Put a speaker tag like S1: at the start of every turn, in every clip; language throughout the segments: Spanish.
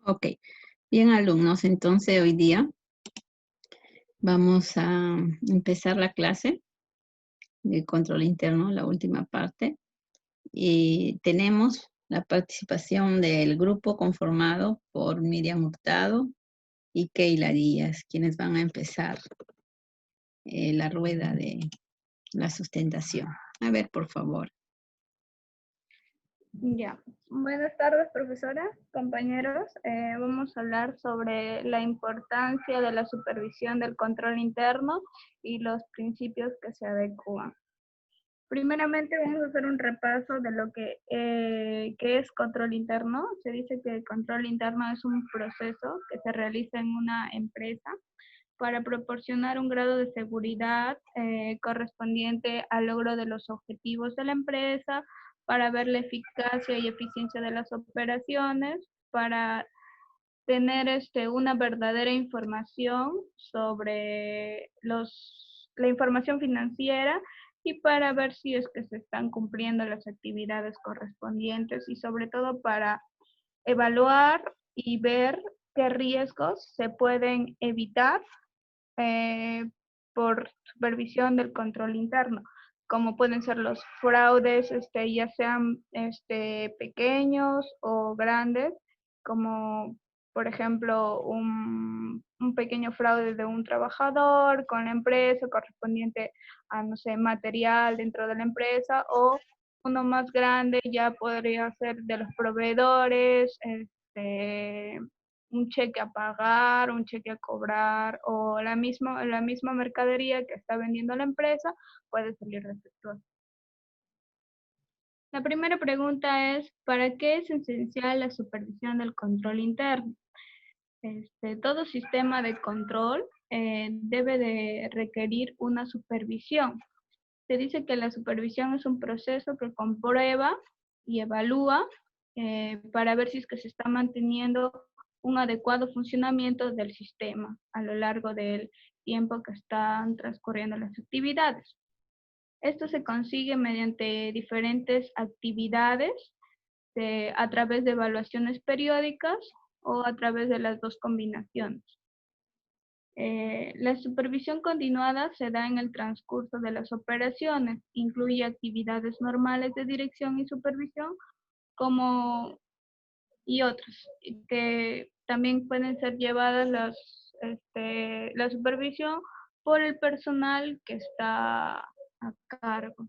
S1: Ok, bien alumnos, entonces hoy día vamos a empezar la clase de control interno, la última parte, y tenemos la participación del grupo conformado por Miriam Hurtado y Keila Díaz, quienes van a empezar la rueda de la sustentación. A ver, por favor.
S2: Ya, buenas tardes, profesora, compañeros. Vamos a hablar sobre la importancia de la supervisión del control interno y los principios que se adecúan. Primeramente vamos a hacer un repaso de lo que es control interno. Se dice que el control interno es un proceso que se realiza en una empresa para proporcionar un grado de seguridad correspondiente al logro de los objetivos de la empresa, para ver la eficacia y eficiencia de las operaciones, para tener una verdadera información sobre la información financiera y para ver si es que se están cumpliendo las actividades correspondientes y sobre todo para evaluar y ver qué riesgos se pueden evitar eh, por supervisión del control interno, como pueden ser los fraudes, ya sean pequeños o grandes, como por ejemplo un pequeño fraude de un trabajador con la empresa correspondiente a, no sé, material dentro de la empresa, o uno más grande ya podría ser de los proveedores, un cheque a pagar, un cheque a cobrar o la misma mercadería que está vendiendo la empresa puede salir defectuosa. La primera pregunta es, ¿para qué es esencial la supervisión del control interno? Todo sistema de control debe de requerir una supervisión. Se dice que la supervisión es un proceso que comprueba y evalúa para ver si es que se está manteniendo un adecuado funcionamiento del sistema a lo largo del tiempo que están transcurriendo las actividades. Esto se consigue mediante diferentes actividades a través de evaluaciones periódicas o a través de las dos combinaciones. La supervisión continuada se da en el transcurso de las operaciones, incluye actividades normales de dirección y supervisión y otras, que también pueden ser llevadas la supervisión por el personal que está a cargo.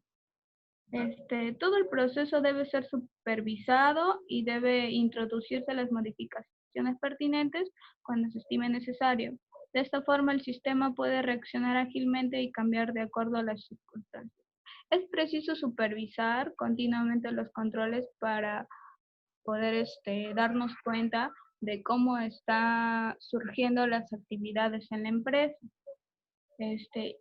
S2: Todo el proceso debe ser supervisado y debe introducirse las modificaciones pertinentes cuando se estime necesario. De esta forma, el sistema puede reaccionar ágilmente y cambiar de acuerdo a las circunstancias. Es preciso supervisar continuamente los controles para poder darnos cuenta de cómo están surgiendo las actividades en la empresa.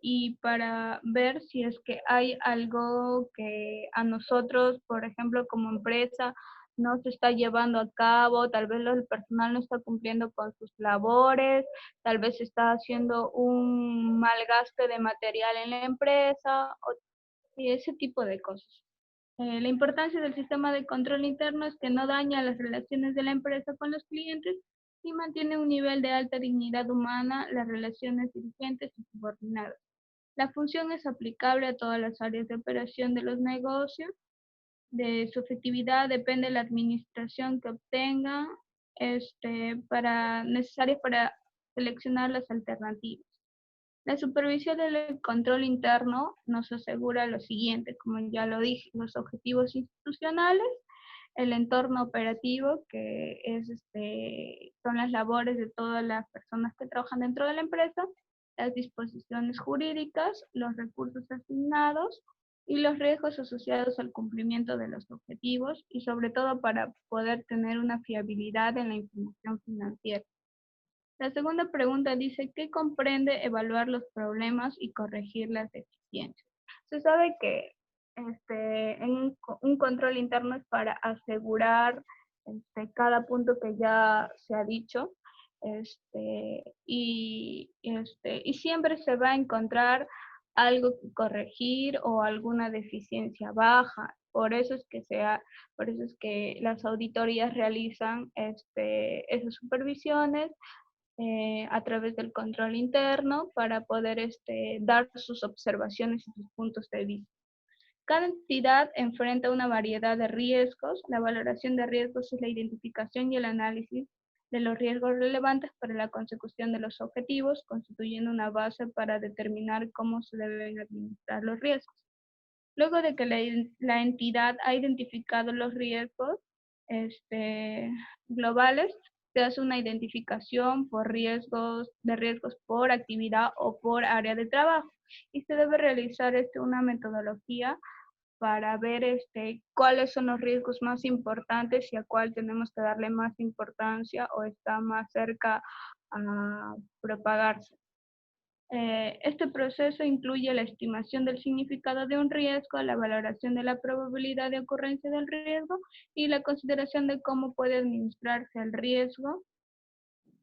S2: Y para ver si es que hay algo que a nosotros, por ejemplo, como empresa, no se está llevando a cabo, tal vez el personal no está cumpliendo con sus labores, tal vez está haciendo un mal gasto de material en la empresa, y ese tipo de cosas. La importancia del sistema de control interno es que no daña las relaciones de la empresa con los clientes y mantiene un nivel de alta dignidad humana, las relaciones dirigentes y subordinadas. La función es aplicable a todas las áreas de operación de los negocios. De su efectividad depende la administración que obtenga necesarias para seleccionar las alternativas. La supervisión del control interno nos asegura lo siguiente, como ya lo dije, los objetivos institucionales, el entorno operativo, que son las labores de todas las personas que trabajan dentro de la empresa, las disposiciones jurídicas, los recursos asignados y los riesgos asociados al cumplimiento de los objetivos y sobre todo para poder tener una fiabilidad en la información financiera. La segunda pregunta dice, ¿qué comprende evaluar los problemas y corregir las deficiencias? Se sabe que un control interno es para asegurar cada punto que ya se ha dicho, y siempre se va a encontrar algo que corregir o alguna deficiencia baja. Por eso es que las auditorías realizan esas supervisiones a través del control interno para poder dar sus observaciones y sus puntos de vista. Cada entidad enfrenta una variedad de riesgos. La valoración de riesgos es la identificación y el análisis de los riesgos relevantes para la consecución de los objetivos, constituyendo una base para determinar cómo se deben administrar los riesgos. Luego de que la entidad ha identificado los riesgos globales, se hace una identificación de riesgos por actividad o por área de trabajo y se debe realizar una metodología para ver cuáles son los riesgos más importantes y a cuál tenemos que darle más importancia o está más cerca a propagarse. Este proceso incluye la estimación del significado de un riesgo, la valoración de la probabilidad de ocurrencia del riesgo y la consideración de cómo puede administrarse el riesgo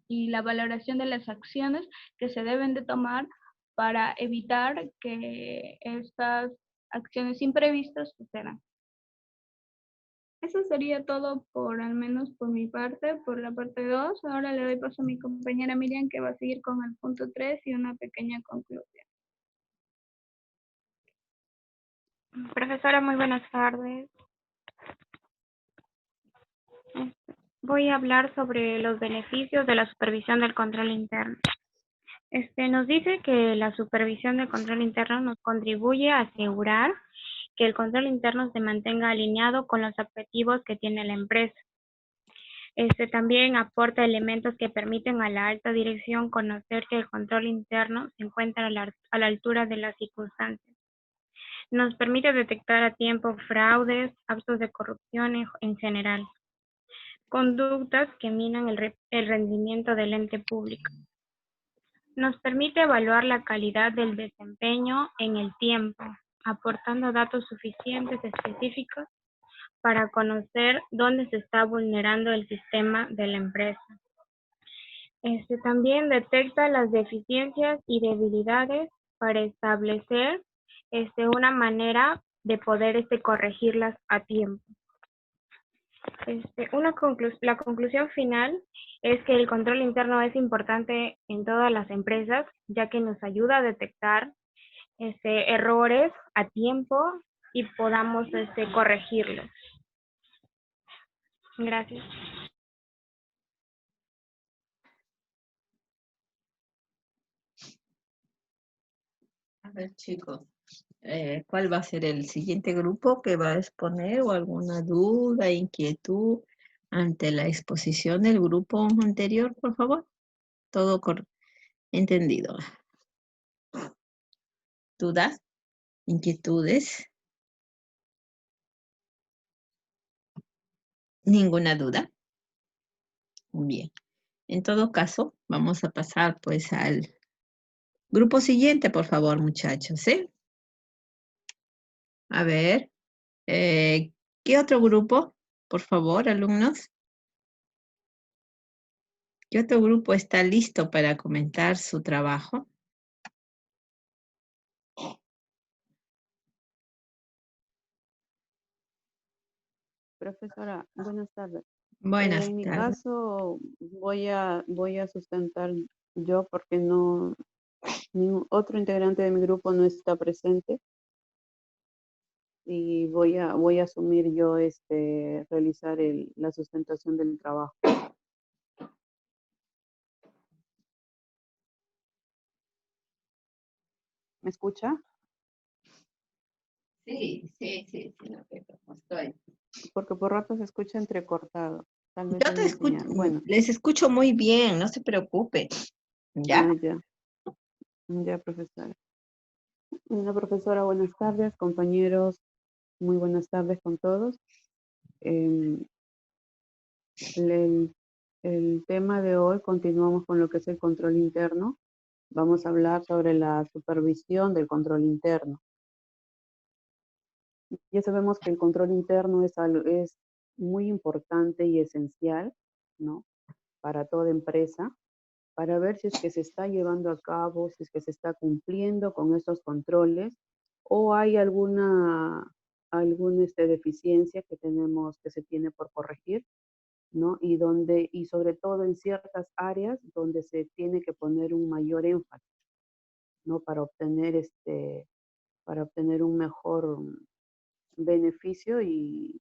S2: y la valoración de las acciones que se deben de tomar para evitar que estas acciones imprevistas sucedan. Eso sería todo al menos por mi parte, por la parte 2. Ahora le doy paso a mi compañera Miriam, que va a seguir con el punto 3 y una pequeña conclusión.
S3: Profesora, muy buenas tardes. Voy a hablar sobre los beneficios de la supervisión del control interno. Nos dice que la supervisión del control interno nos contribuye a asegurar que el control interno se mantenga alineado con los objetivos que tiene la empresa. También aporta elementos que permiten a la alta dirección conocer que el control interno se encuentra a la altura de las circunstancias. Nos permite detectar a tiempo fraudes, actos de corrupción en general, conductas que minan el rendimiento del ente público. Nos permite evaluar la calidad del desempeño en el tiempo, aportando datos suficientes específicos para conocer dónde se está vulnerando el sistema de la empresa. También detecta las deficiencias y debilidades para establecer una manera de poder corregirlas a tiempo. La conclusión final es que el control interno es importante en todas las empresas, ya que nos ayuda a detectar errores a tiempo y podamos corregirlos. Gracias.
S1: A ver, chicos, ¿cuál va a ser el siguiente grupo que va a exponer o alguna duda, inquietud ante la exposición del grupo anterior, por favor? Todo entendido. ¿Dudas? ¿Inquietudes? ¿Ninguna duda? Bien. En todo caso, vamos a pasar pues al grupo siguiente, por favor, muchachos, ¿sí? A ver, ¿qué otro grupo, por favor, alumnos? ¿Qué otro grupo está listo para comentar su trabajo?
S4: Profesora, buenas tardes.
S1: Buenas
S4: En mi
S1: tardes.
S4: caso voy a sustentar yo porque ningún otro integrante de mi grupo no está presente y voy a asumir yo realizar la sustentación del trabajo. ¿Me escucha?
S1: Sí, no, estoy.
S4: Porque por rato se escucha entrecortado. Tal vez
S1: Yo
S4: es
S1: te
S4: mi
S1: escucho,
S4: señal. Bueno,
S1: les escucho muy bien, no se preocupe. ¿Ya?
S4: ya, profesora. Bueno, profesora, buenas tardes, compañeros, muy buenas tardes con todos. Em, el tema de hoy continuamos con lo que es el control interno. Vamos a hablar sobre la supervisión del control interno. Ya sabemos que el control interno es muy importante y esencial, ¿no? Para toda empresa. para ver si es que se está llevando a cabo, si es que se está cumpliendo con esos controles o hay alguna deficiencia que tenemos, que se tiene por corregir, ¿no? Y sobre todo en ciertas áreas donde se tiene que poner un mayor énfasis, ¿no? Para obtener un mejor beneficio y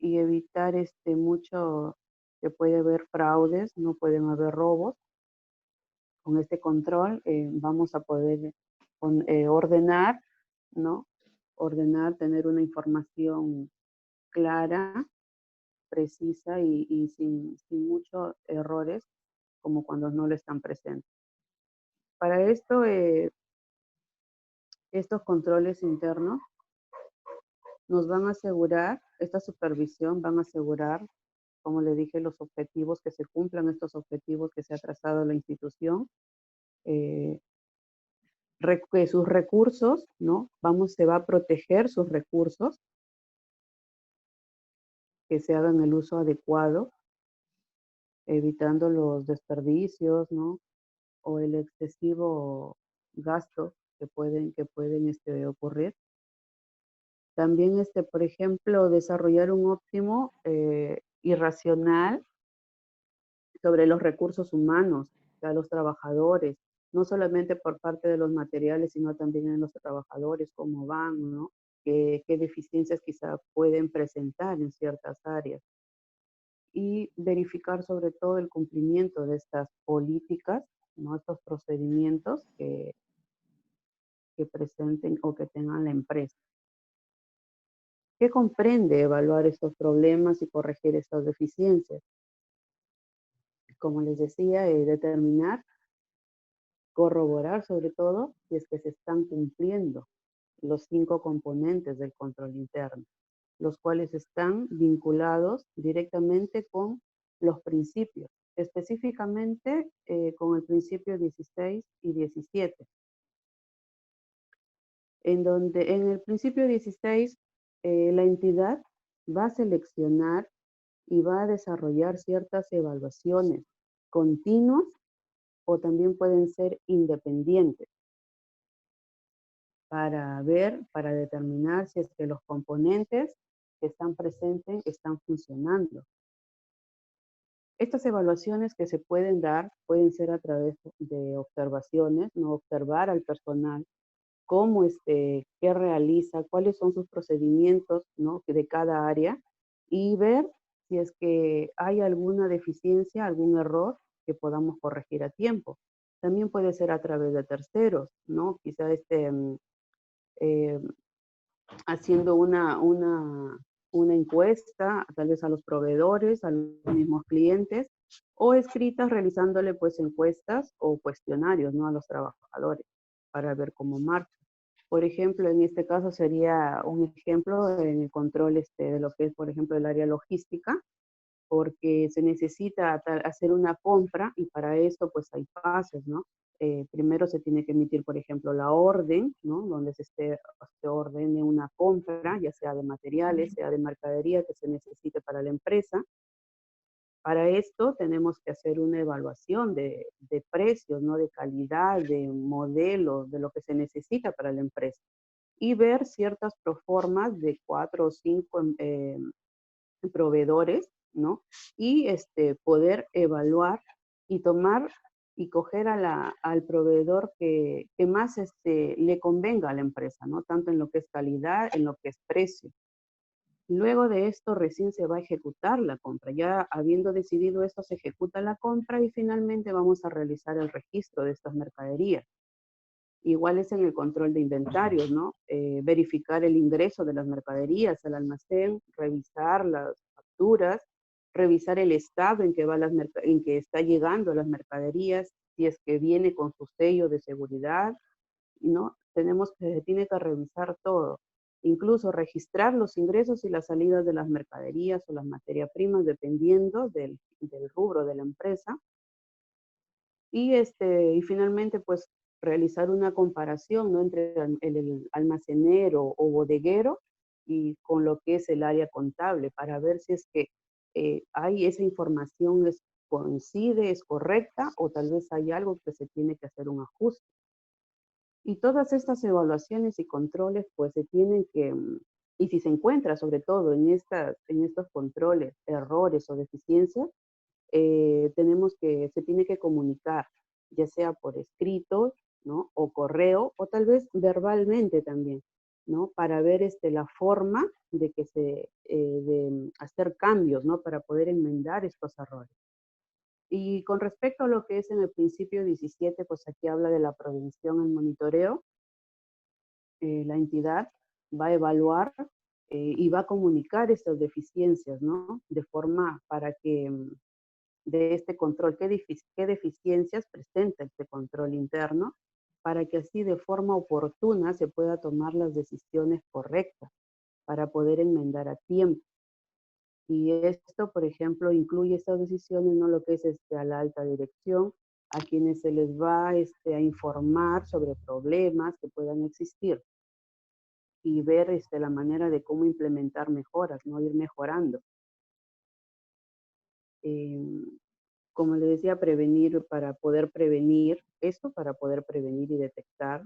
S4: evitar mucho que puede haber fraudes, no pueden haber robos. Con este control vamos a poder ordenar, ¿no? Ordenar, tener una información clara, precisa y sin muchos errores como cuando no lo están presentes. Para esto, estos controles internos nos van a asegurar, esta supervisión van a asegurar, como le dije, los objetivos, que se cumplan estos objetivos que se ha trazado la institución, que sus recursos, ¿no? Se va a proteger sus recursos, que se hagan el uso adecuado, evitando los desperdicios, ¿no? O el excesivo gasto que pueden ocurrir. También, por ejemplo, desarrollar un óptimo y racional sobre los recursos humanos, o sea, los trabajadores, no solamente por parte de los materiales, sino también en los trabajadores, cómo van, ¿no? Qué deficiencias quizá pueden presentar en ciertas áreas. Y verificar sobre todo el cumplimiento de estas políticas, ¿no? Estos procedimientos que presenten o que tengan la empresa. ¿Qué comprende evaluar estos problemas y corregir estas deficiencias? Como les decía, determinar, corroborar sobre todo si es que se están cumpliendo los 5 componentes del control interno, los cuales están vinculados directamente con los principios, específicamente con el principio 16 y 17. En donde en el principio 16 la entidad va a seleccionar y va a desarrollar ciertas evaluaciones continuas o también pueden ser independientes para para determinar si es que los componentes que están presentes están funcionando. Estas evaluaciones que se pueden dar pueden ser a través de observaciones, no observar al personal, cómo qué realiza, cuáles son sus procedimientos, ¿no? De cada área y ver si es que hay alguna deficiencia, algún error que podamos corregir a tiempo. También puede ser a través de terceros, ¿no? Quizá haciendo una encuesta, tal vez a los proveedores, a los mismos clientes, o escritas realizándole pues encuestas o cuestionarios, ¿no? A los trabajadores para ver cómo marcha. Por ejemplo, en este caso sería un ejemplo en el control de lo que es, por ejemplo, el área logística, porque se necesita hacer una compra y para eso pues hay pasos, ¿no? Primero se tiene que emitir, por ejemplo, la orden, ¿no? Donde se ordene una compra, ya sea de materiales, sea de mercadería que se necesite para la empresa. Para esto tenemos que hacer una evaluación de precios, ¿no? De calidad, de modelos, de lo que se necesita para la empresa. Y ver ciertas proformas de 4 o 5 proveedores, ¿no? Y poder evaluar y tomar y coger al proveedor que más le convenga a la empresa, ¿no? Tanto en lo que es calidad, en lo que es precio. Luego de esto recién se va a ejecutar la compra. Ya habiendo decidido esto, se ejecuta la compra y finalmente vamos a realizar el registro de estas mercaderías. Igual es en el control de inventarios, ¿no? Verificar el ingreso de las mercaderías al almacén, revisar las facturas, revisar el estado en que está llegando las mercaderías, si es que viene con su sello de seguridad, ¿no? Tiene que revisar todo. Incluso registrar los ingresos y las salidas de las mercaderías o las materias primas, dependiendo del rubro de la empresa. Y finalmente, pues, realizar una comparación, ¿no? Entre el almacenero o bodeguero y con lo que es el área contable, para ver si es que hay esa información coincide, es correcta, o tal vez hay algo que se tiene que hacer un ajuste. Y todas estas evaluaciones y controles, pues se tienen que, y si se encuentra sobre todo en estos controles, errores o deficiencias, se tiene que comunicar, ya sea por escrito, ¿no? O correo, o tal vez verbalmente también, ¿no? Para ver la forma de hacer cambios, ¿no? Para poder enmendar estos errores. Y con respecto a lo que es en el principio 17, pues aquí habla de la prevención y monitoreo. La entidad va a evaluar y va a comunicar estas deficiencias, ¿no? De forma para que de este control, qué deficiencias presenta este control interno, para que así de forma oportuna se pueda tomar las decisiones correctas para poder enmendar a tiempo. Y esto, por ejemplo, incluye estas decisiones, no lo que es a la alta dirección, a quienes se les va a informar sobre problemas que puedan existir y ver la manera de cómo implementar mejoras, no ir mejorando. Como le decía, prevenir, para poder prevenir y detectar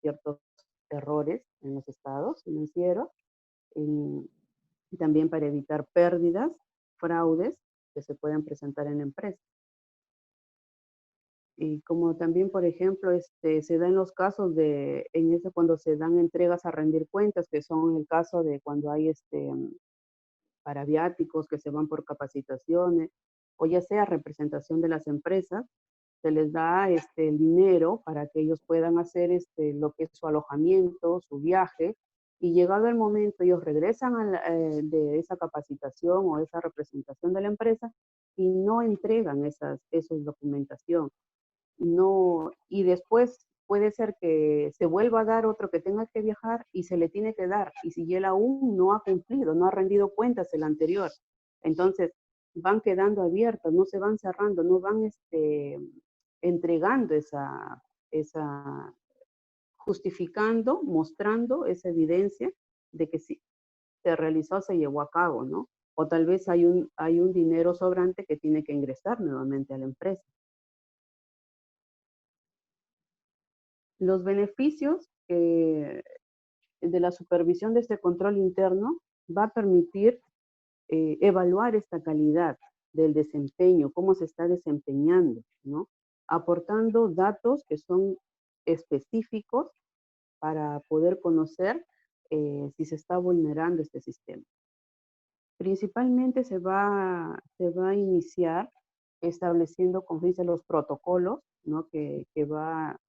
S4: ciertos errores en los estados financieros, y también para evitar pérdidas, fraudes que se puedan presentar en la empresa. Y como también, por ejemplo, se da en los casos cuando se dan entregas a rendir cuentas, que son el caso de cuando hay para viáticos que se van por capacitaciones, o ya sea representación de las empresas, se les da el dinero para que ellos puedan hacer lo que es su alojamiento, su viaje, y llegado el momento ellos regresan de esa capacitación o esa representación de la empresa y no entregan esa documentación. No, y después puede ser que se vuelva a dar otro que tenga que viajar y se le tiene que dar, y si él aún no ha cumplido, no ha rendido cuentas el anterior, entonces van quedando abiertas, no se van cerrando, no van entregando esa, justificando, mostrando esa evidencia de que sí se realizó, se llevó a cabo, ¿no? O tal vez hay un dinero sobrante que tiene que ingresar nuevamente a la empresa. Los beneficios de la supervisión de este control interno va a permitir evaluar esta calidad del desempeño, cómo se está desempeñando, ¿no? Aportando datos que son específicos para poder conocer si se está vulnerando este sistema. Principalmente se va a iniciar estableciendo, como dice, los protocolos, ¿no? que va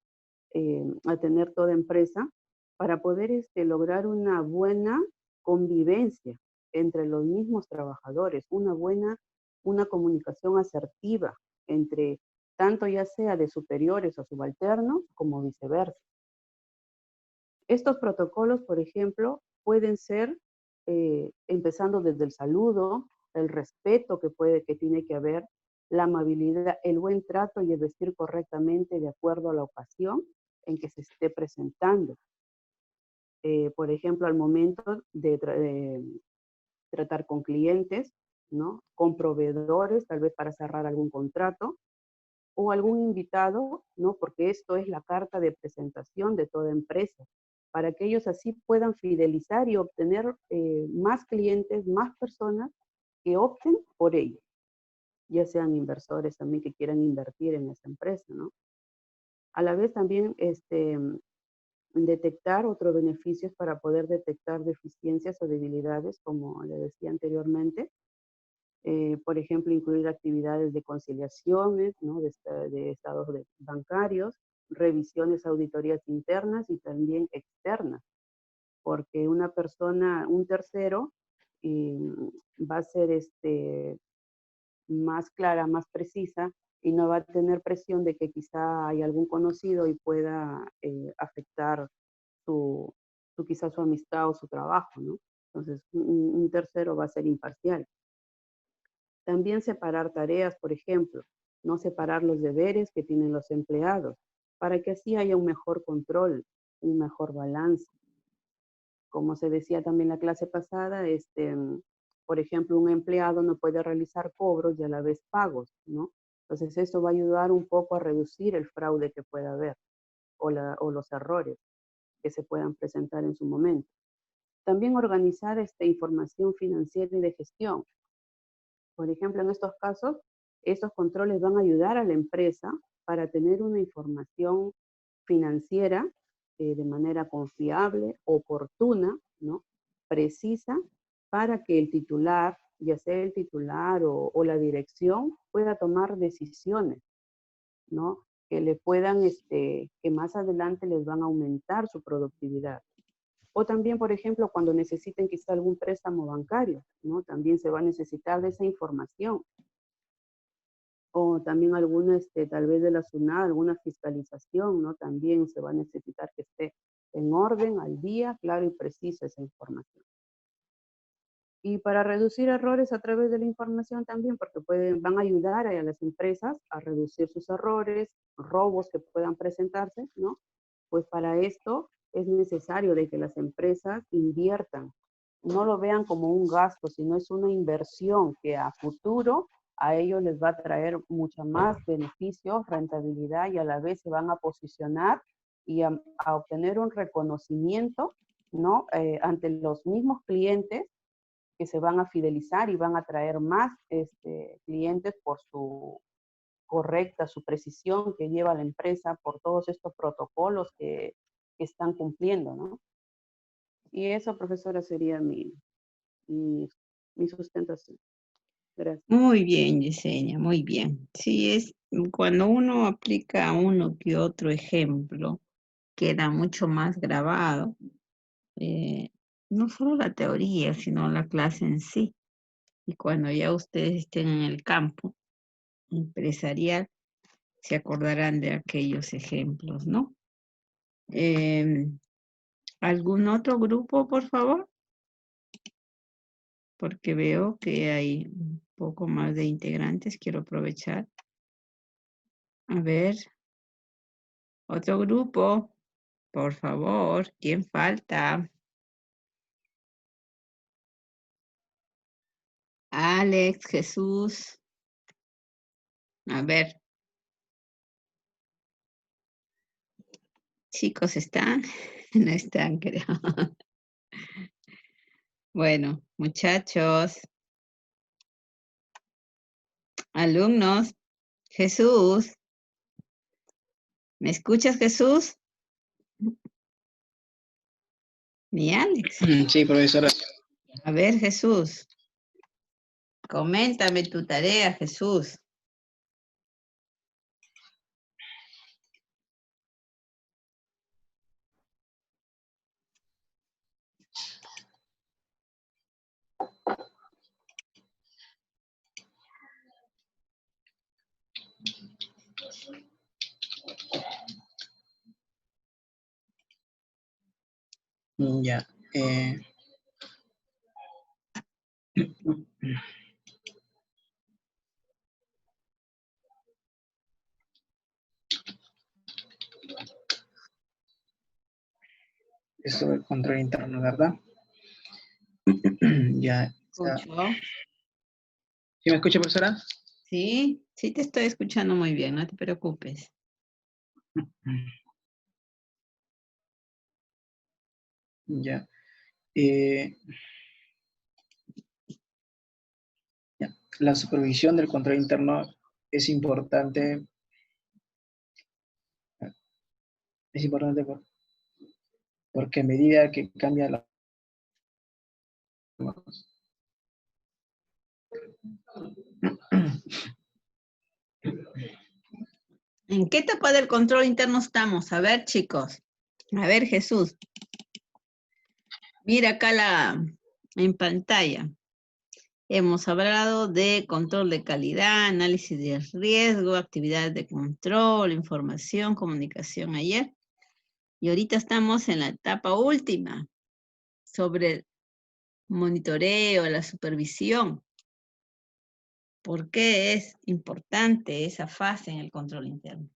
S4: a tener toda empresa para poder lograr una buena convivencia entre los mismos trabajadores, una comunicación asertiva entre tanto ya sea de superiores o subalternos como viceversa. Estos protocolos, por ejemplo, pueden ser empezando desde el saludo, el respeto que tiene que haber, la amabilidad, el buen trato y el vestir correctamente de acuerdo a la ocasión en que se esté presentando. Por ejemplo, al momento de tratar con clientes, ¿no? Con proveedores, tal vez para cerrar algún contrato, o algún invitado, ¿no? Porque esto es la carta de presentación de toda empresa, para que ellos así puedan fidelizar y obtener más clientes, más personas que opten por ellos, ya sean inversores también que quieran invertir en esa empresa, ¿no? A la vez también detectar otros beneficios para poder detectar deficiencias o debilidades, como le decía anteriormente. Por ejemplo, incluir actividades de conciliaciones, ¿no? de estados bancarios, revisiones, auditorías internas y también externas, porque una persona, un tercero, va a ser más clara, más precisa, y no va a tener presión de que quizá hay algún conocido y pueda afectar quizá su amistad o su trabajo, ¿no? Entonces, un tercero va a ser imparcial. También separar tareas, por ejemplo, no separar los deberes que tienen los empleados, para que así haya un mejor control, un mejor balance. Como se decía también en la clase pasada, por ejemplo, un empleado no puede realizar cobros y a la vez pagos, ¿no? Entonces, esto va a ayudar un poco a reducir el fraude que pueda haber o los errores que se puedan presentar en su momento. También organizar información financiera y de gestión. Por ejemplo, en estos casos, estos controles van a ayudar a la empresa para tener una información financiera de manera confiable, oportuna, ¿no? Precisa, para que el titular, ya sea el titular o la dirección, pueda tomar decisiones, ¿no? Que le puedan, que más adelante les van a aumentar su productividad. O también, por ejemplo, cuando necesiten quizá algún préstamo bancario, ¿no? También se va a necesitar de esa información. O también alguna, tal vez de la SUNAT, alguna fiscalización, ¿no? También se va a necesitar que esté en orden, al día, claro y precisa esa información. Y para reducir errores a través de la información también, porque van a ayudar a las empresas a reducir sus errores, robos que puedan presentarse, ¿no? Pues para esto es necesario de que las empresas inviertan, no lo vean como un gasto, sino es una inversión que a futuro a ellos les va a traer mucha más beneficios, rentabilidad, y a la vez se van a posicionar y a obtener un reconocimiento, ¿no? Ante los mismos clientes, que se van a fidelizar y van a traer más clientes por su correcta, su precisión que lleva la empresa, por todos estos protocolos que están cumpliendo, ¿no? Y eso, profesora, sería mi sustentación. Gracias.
S1: Muy bien, Yesenia, muy bien. Sí, es cuando uno aplica uno que otro ejemplo, queda mucho más grabado, no solo la teoría, sino la clase en sí. Y cuando ya ustedes estén en el campo empresarial, se acordarán de aquellos ejemplos, ¿no? ¿Algún otro grupo, por favor? Porque veo que hay un poco más de integrantes. Quiero aprovechar. A ver, otro grupo, por favor. ¿Quién falta? Alex, Jesús. A ver. Chicos, ¿están? No están, creo. Bueno, muchachos, alumnos, Jesús. ¿Me escuchas, Jesús? Mi Alex.
S5: Sí, profesora.
S1: A ver, Jesús. Coméntame tu tarea, Jesús.
S5: Ya. Es sobre el control interno, ¿verdad? Ya.
S1: ¿Escucho?
S5: ¿Sí me escucha, profesora?
S1: Sí, sí te estoy escuchando muy bien, no te preocupes.
S5: Ya. Ya. La supervisión del control interno es importante. Es importante porque a medida que cambia la...
S1: ¿En qué etapa del control interno estamos? A ver, chicos. A ver, Jesús. Mira acá en pantalla. Hemos hablado de control de calidad, análisis de riesgo, actividades de control, información, comunicación ayer. Y ahorita estamos en la etapa última, sobre el monitoreo, la supervisión. ¿Por qué es importante esa fase en el control interno?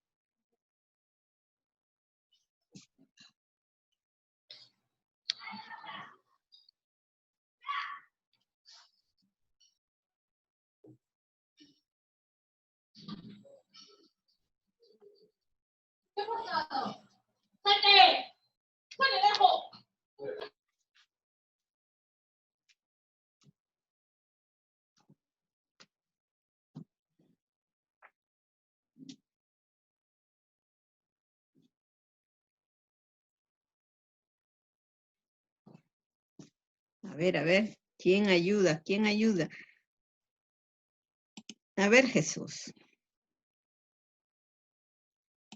S1: A ver, ¿quién ayuda? ¿Quién ayuda? A ver, Jesús.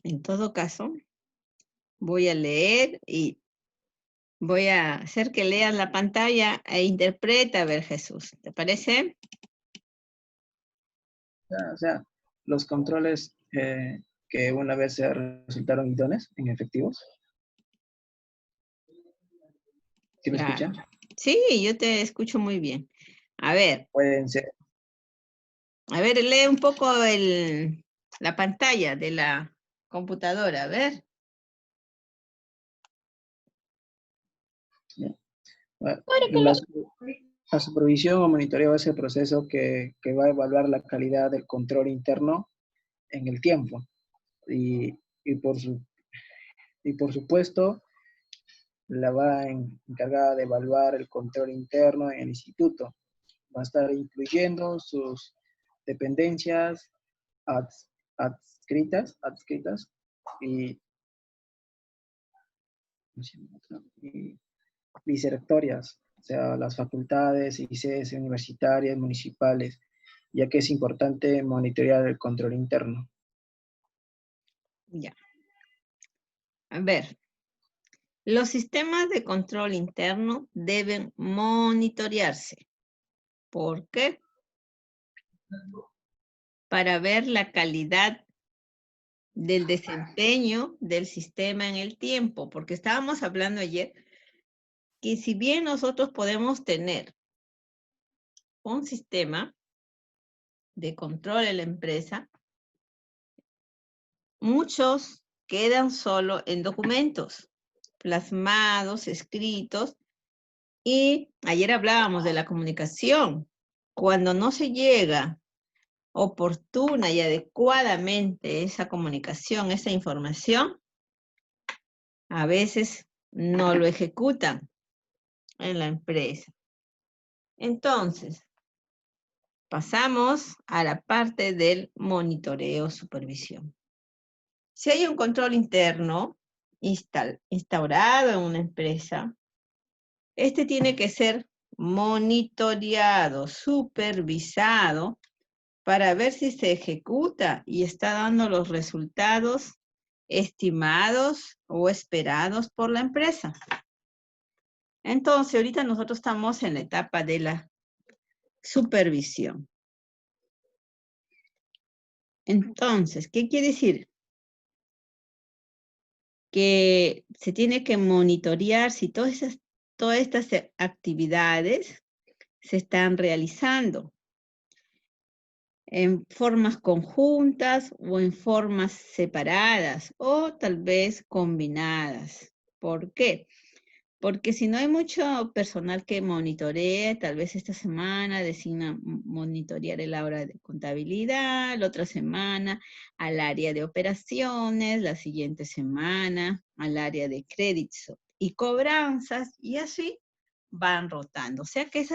S1: En todo caso, voy a leer y voy a hacer que leas la pantalla e interpreta, a ver, Jesús. ¿Te parece?
S5: O sea, los controles que una vez se resultaron idóneos en efectivos. ¿Sí me
S1: Claro.
S5: escuchan?
S1: Sí, yo te escucho muy bien. A ver,
S5: Pueden ser.
S1: lee un poco la pantalla de la computadora, a ver.
S5: Bueno, la supervisión o monitoreo es el proceso que va a evaluar la calidad del control interno en el tiempo. Y por supuesto, la va encargada de evaluar el control interno en el instituto. Va a estar incluyendo sus dependencias adscritas y vicerrectorias, o sea, las facultades y sedes universitarias, municipales, ya que es importante monitorear el control interno.
S1: Ya. A ver, los sistemas de control interno deben monitorearse. ¿Por qué? Para ver la calidad del desempeño del sistema en el tiempo, porque estábamos hablando ayer que si bien nosotros podemos tener un sistema de control en la empresa, muchos quedan solo en documentos plasmados, escritos, y ayer hablábamos de la comunicación. Cuando no se llega oportuna y adecuadamente esa comunicación, esa información, a veces no lo ejecutan en la empresa. Entonces, pasamos a la parte del monitoreo, supervisión. Si hay un control interno instaurado en una empresa, este tiene que ser monitoreado, supervisado, para ver si se ejecuta y está dando los resultados estimados o esperados por la empresa. Entonces, ahorita nosotros estamos en la etapa de la supervisión. Entonces, ¿qué quiere decir? Que se tiene que monitorear si todas estas actividades se están realizando en formas conjuntas o en formas separadas o tal vez combinadas. ¿Por qué? Porque si no hay mucho personal que monitoree, tal vez esta semana designa monitorear el área de contabilidad, la otra semana al área de operaciones, la siguiente semana al área de créditos y cobranzas, y así van rotando. O sea que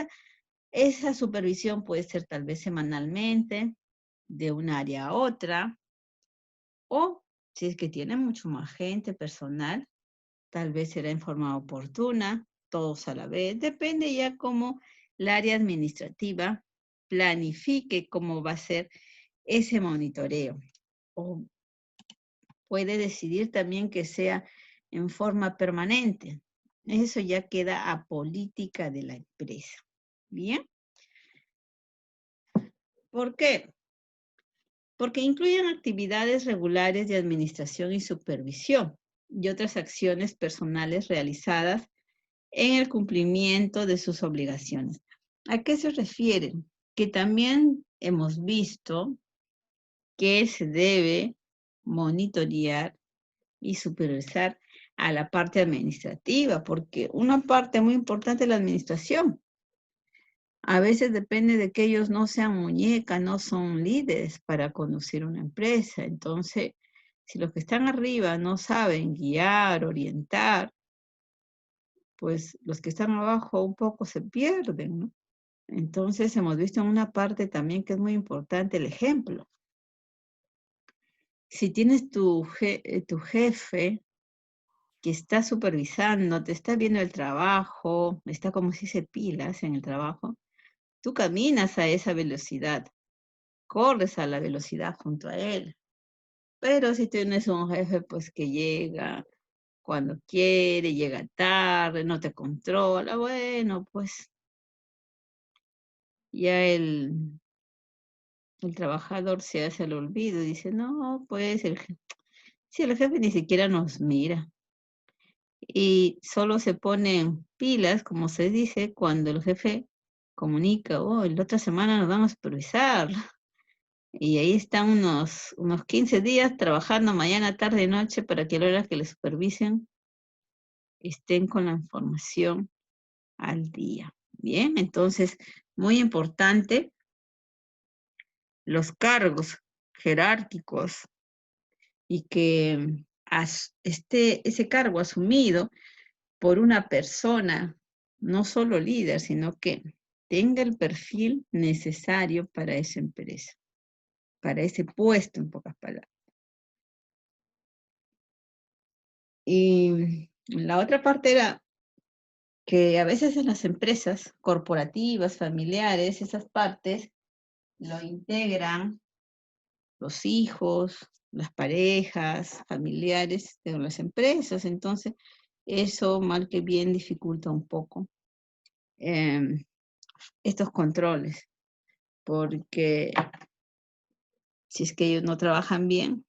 S1: esa supervisión puede ser tal vez semanalmente, de un área a otra, o si es que tiene mucho más gente, personal, tal vez será en forma oportuna, todos a la vez. Depende ya cómo la área administrativa planifique cómo va a ser ese monitoreo. O puede decidir también que sea en forma permanente. Eso ya queda a política de la empresa. ¿Bien? ¿Por qué? Porque incluyen actividades regulares de administración y supervisión y otras acciones personales realizadas en el cumplimiento de sus obligaciones. ¿A qué se refieren? Que también hemos visto que se debe monitorear y supervisar a la parte administrativa, porque una parte muy importante es la administración. A veces depende de que ellos no sean muñecas, no son líderes para conducir una empresa. Entonces, Si los que están arriba no saben guiar, orientar, pues los que están abajo un poco se pierden, ¿no? Entonces hemos visto en una parte también que es muy importante el ejemplo. Si tienes tu jefe que está supervisando, te está viendo el trabajo, está como si se pilas en el trabajo, tú caminas a esa velocidad, corres a la velocidad junto a él. Pero si tienes un jefe pues que llega cuando quiere, llega tarde, no te controla, bueno, pues ya el trabajador se hace el olvido y dice, no, pues si el jefe ni siquiera nos mira. Y solo se ponen pilas, como se dice, cuando el jefe comunica, oh, la otra semana nos vamos a supervisar. Y ahí están unos 15 días trabajando mañana, tarde y noche para que a la hora que le supervisen estén con la información al día. Bien, entonces, muy importante, los cargos jerárquicos y que ese cargo asumido por una persona, no solo líder, sino que tenga el perfil necesario para esa empresa, para ese puesto, en pocas palabras. Y la otra parte era que a veces en las empresas corporativas, familiares, esas partes lo integran los hijos, las parejas, familiares de las empresas. Entonces, eso mal que bien dificulta un poco estos controles, porque si es que ellos no trabajan bien,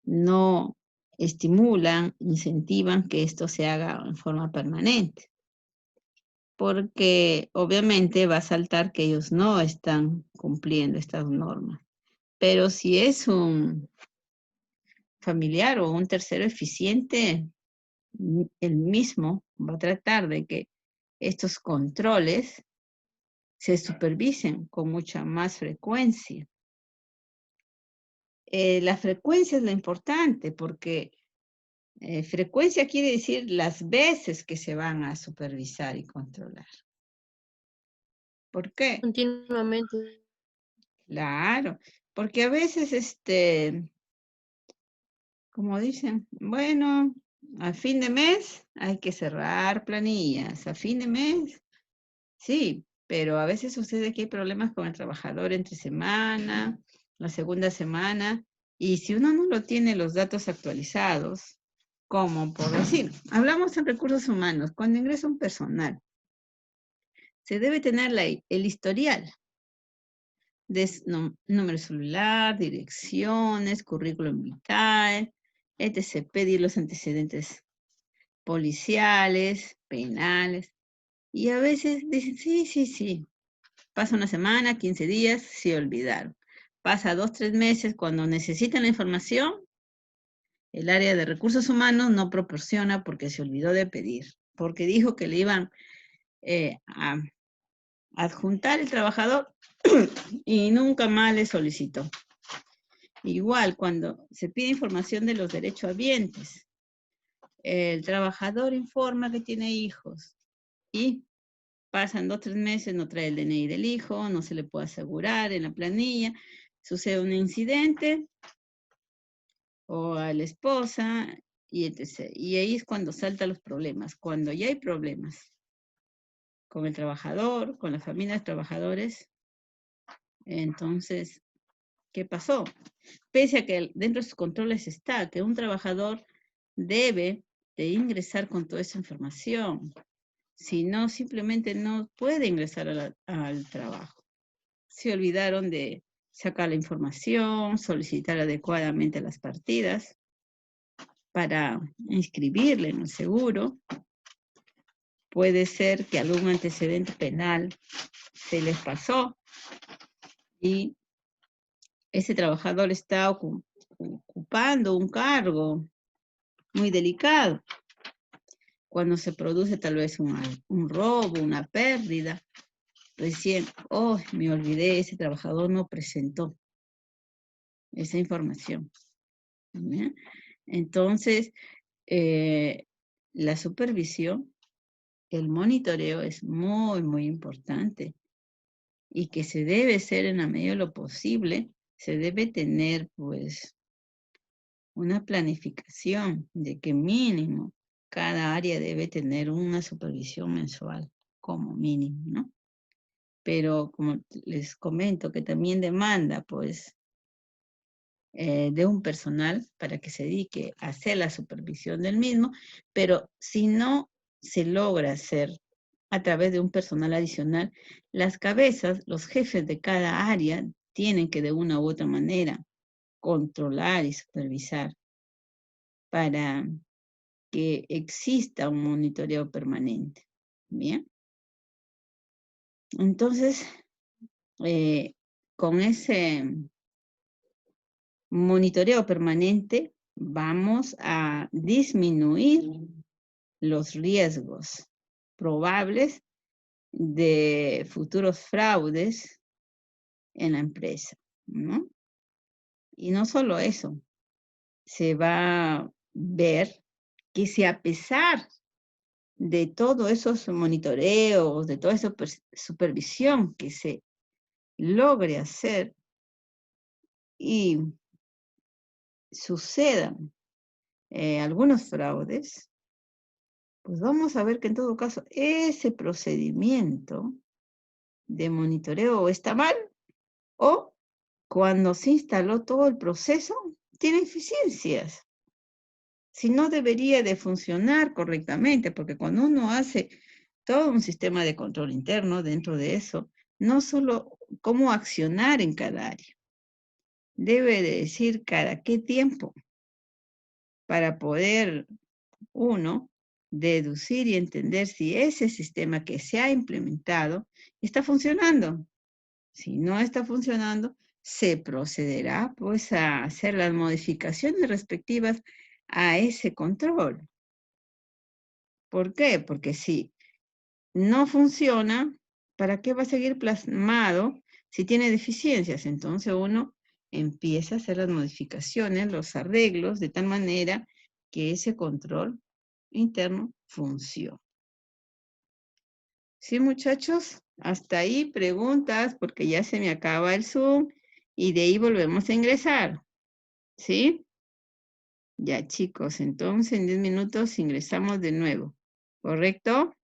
S1: no estimulan, incentivan que esto se haga en forma permanente, porque obviamente va a saltar que ellos no están cumpliendo estas normas. Pero si es un familiar o un tercero eficiente, el mismo va a tratar de que estos controles se supervisen con mucha más frecuencia. La frecuencia es lo importante, porque frecuencia quiere decir las veces que se van a supervisar y controlar. ¿Por qué?
S6: Continuamente.
S1: Claro, porque a veces, como dicen, bueno, a fin de mes hay que cerrar planillas, a fin de mes, sí, pero a veces sucede que hay problemas con el trabajador entre semana, la segunda semana, y si uno no lo tiene los datos actualizados, como por decir, hablamos en recursos humanos, cuando ingresa un personal, se debe tener el historial de número celular, direcciones, currículum vitae, etc. Pedir los antecedentes policiales, penales, y a veces dicen, sí. Pasa una semana, 15 días, se olvidaron. Pasa 2, 3 meses, cuando necesitan la información, el área de recursos humanos no proporciona porque se olvidó de pedir, porque dijo que le iban a adjuntar el trabajador y nunca más le solicitó. Igual, cuando se pide información de los derechohabientes, el trabajador informa que tiene hijos y pasan 2, 3 meses, no trae el DNI del hijo, no se le puede asegurar en la planilla, sucede un incidente o a la esposa y etc. Y ahí es cuando saltan los problemas, cuando ya hay problemas con el trabajador, con la familia de trabajadores. Entonces, ¿qué pasó? Pese a que dentro de sus controles está que un trabajador debe de ingresar con toda esa información. Si no, simplemente no puede ingresar al trabajo. Se olvidaron de sacar la información, solicitar adecuadamente las partidas para inscribirle en el seguro. Puede ser que algún antecedente penal se les pasó y ese trabajador está ocupando un cargo muy delicado. Cuando se produce tal vez un robo, una pérdida, recién, oh, me olvidé, ese trabajador no presentó esa información. ¿Bien? Entonces, la supervisión, el monitoreo es muy, muy importante y que se debe hacer en la medida de lo posible, se debe tener pues una planificación de que mínimo cada área debe tener una supervisión mensual como mínimo, ¿no? Pero como les comento que también demanda pues de un personal para que se dedique a hacer la supervisión del mismo, pero si no se logra hacer a través de un personal adicional, las cabezas, los jefes de cada área tienen que de una u otra manera controlar y supervisar para que exista un monitoreo permanente. Bien. Entonces, con ese monitoreo permanente vamos a disminuir los riesgos probables de futuros fraudes en la empresa, ¿no? Y no solo eso, se va a ver que si a pesar de todos esos monitoreos, de toda esa supervisión que se logre hacer y sucedan algunos fraudes, pues vamos a ver que en todo caso ese procedimiento de monitoreo está mal o cuando se instaló todo el proceso tiene eficiencias. Si no debería de funcionar correctamente, porque cuando uno hace todo un sistema de control interno dentro de eso, no solo cómo accionar en cada área, debe de decir cada qué tiempo para poder uno deducir y entender si ese sistema que se ha implementado está funcionando. Si no está funcionando, se procederá pues a hacer las modificaciones respectivas a ese control. ¿Por qué? Porque si no funciona, ¿para qué va a seguir plasmado si tiene deficiencias? Entonces uno empieza a hacer las modificaciones, los arreglos, de tal manera que ese control interno funcione. ¿Sí, muchachos? Hasta ahí preguntas, porque ya se me acaba el Zoom y de ahí volvemos a ingresar. ¿Sí? Ya, chicos, entonces en 10 minutos ingresamos de nuevo. ¿Correcto?